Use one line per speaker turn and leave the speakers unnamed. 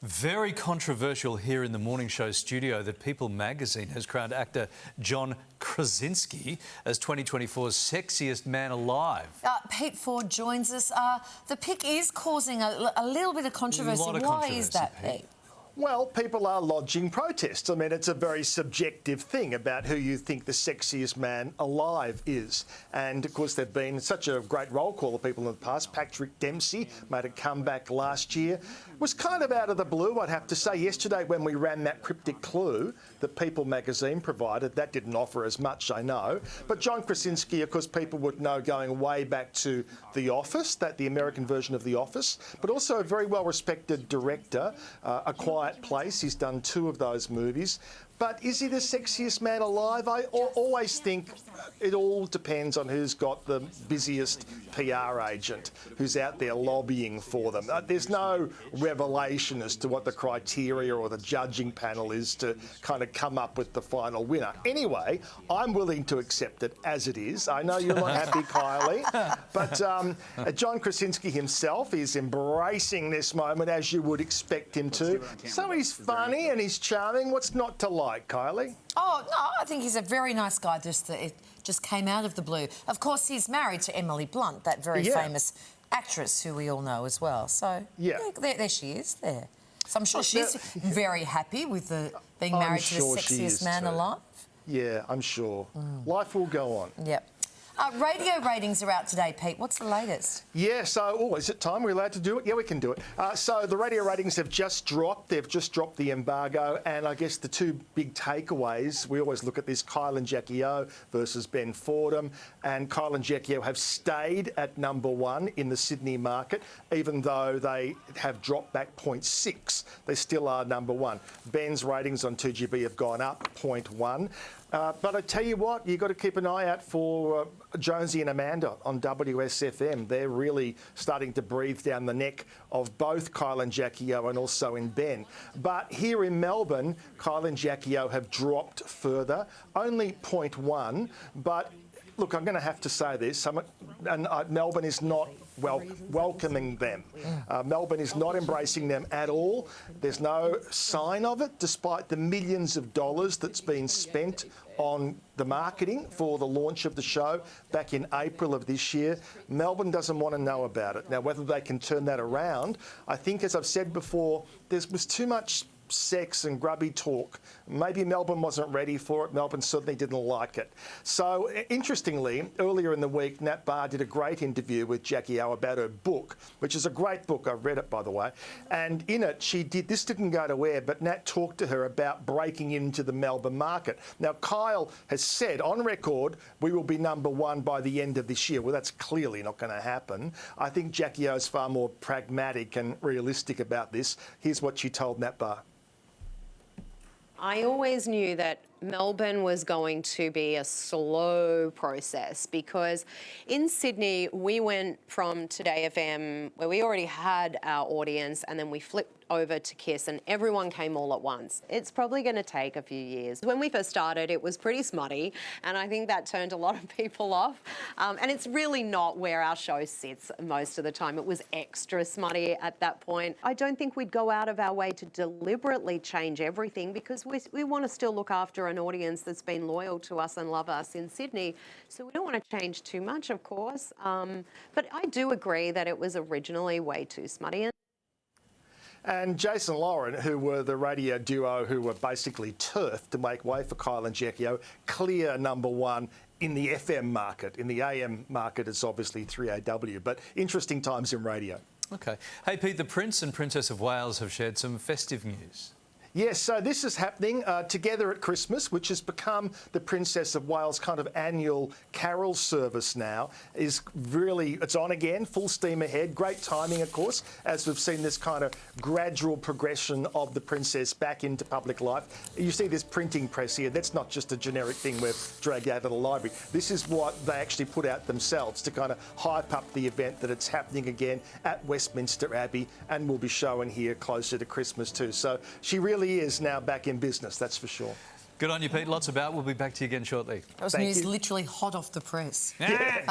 Very controversial here in the morning show studio that People magazine has crowned actor John Krasinski as 2024's sexiest man alive.
Pete Ford joins us. The pick is causing a little bit of controversy. Why is that, Pete?
Well, people are lodging protests. I mean, it's a very subjective thing about who you think the sexiest man alive is. And, of course, there have been such a great roll call of people in the past. Patrick Dempsey made a comeback last year. It was kind of out of the blue, I'd have to say. Yesterday, when we ran that cryptic clue that People magazine provided, that didn't offer as much, I know. But John Krasinski, of course, people would know going way back to The Office, the American version of The Office, but also a very well-respected director, A Quiet Place. He's done 2 of those movies. But is he the sexiest man alive? I always think it all depends on who's got the busiest PR agent, who's out there lobbying for them. There's no revelation as to what the criteria or the judging panel is to kind of come up with the final winner. Anyway, I'm willing to accept it as it is. I know you're not happy, Kylie, but John Krasinski himself is embracing this moment as you would expect him to. So he's funny and he's charming. What's not to like, Kylie?
Oh, no, I think he's a very nice guy, it just came out of the blue. Of course, he's married to Emily Blunt, that very famous actress who we all know as well. So, yeah, there she is there. So I'm sure she's very happy with being married to the sexiest man alive.
Yeah, I'm sure. Life will go on.
Yep. Radio ratings are out today, Pete. What's the latest?
Yeah, so, is it time? We're allowed to do it? Yeah, we can do it. So the radio ratings have just dropped. They've just dropped the embargo. And I guess the 2 big takeaways, we always look at this, Kylie and Jackie O versus Ben Fordham. And Kylie and Jackie O have stayed at #1 in the Sydney market, even though they have dropped back 0.6. They still are #1. Ben's ratings on 2GB have gone up 0.1. But I tell you what, you've got to keep an eye out for Jonesy and Amanda on WSFM. They're really starting to breathe down the neck of both Kylie and Jackie O and also in Ben. But here in Melbourne, Kylie and Jackie O have dropped further, only 0.1. But look, I'm going to have to say this, and Melbourne is not welcoming them. Melbourne is not embracing them at all. There's no sign of it, despite the millions of dollars that's been spent on the marketing for the launch of the show back in April of this year. Melbourne doesn't want to know about it. Now, whether they can turn that around, I think, as I've said before, there was too much sex and grubby talk. Maybe Melbourne wasn't ready for it. Melbourne certainly didn't like it. So, interestingly, earlier in the week, Nat Barr did a great interview with Jackie O about her book, which is a great book. I've read it, by the way. And in it, this didn't go to air, but Nat talked to her about breaking into the Melbourne market. Now, Kyle has said on record, we will be #1 by the end of this year. Well, that's clearly not going to happen. I think Jackie O is far more pragmatic and realistic about this. Here's what she told Nat Barr.
I always knew that Melbourne was going to be a slow process because in Sydney we went from Today FM, where we already had our audience, and then we flipped over to KISS and everyone came all at once. It's probably going to take a few years. When we first started, it was pretty smutty, and I think that turned a lot of people off. And it's really not where our show sits most of the time. It was extra smutty at that point. I don't think we'd go out of our way to deliberately change everything because we want to still look after an audience that's been loyal to us and love us in Sydney. So we don't want to change too much, of course. But I do agree that it was originally way too smutty.
And Jason Lauren, who were the radio duo who were basically turfed to make way for Kylie and Jackie O, clear #1 in the FM market. In the AM market, it's obviously 3AW, but interesting times in radio.
OK. Hey, Pete, the Prince and Princess of Wales have shared some festive news.
Yes, so this is happening together at Christmas, which has become the Princess of Wales kind of annual carol service now. It's on again, full steam ahead. Great timing, of course, as we've seen this kind of gradual progression of the princess back into public life. You see this printing press here. That's not just a generic thing we've dragged out of the library. This is what they actually put out themselves to kind of hype up the event that it's happening again at Westminster Abbey, and will be showing here closer to Christmas too. So she really is now back in business, that's for sure.
Good on you, Pete. Lots about. We'll be back to you again shortly.
That was news literally hot off the press.
Yeah.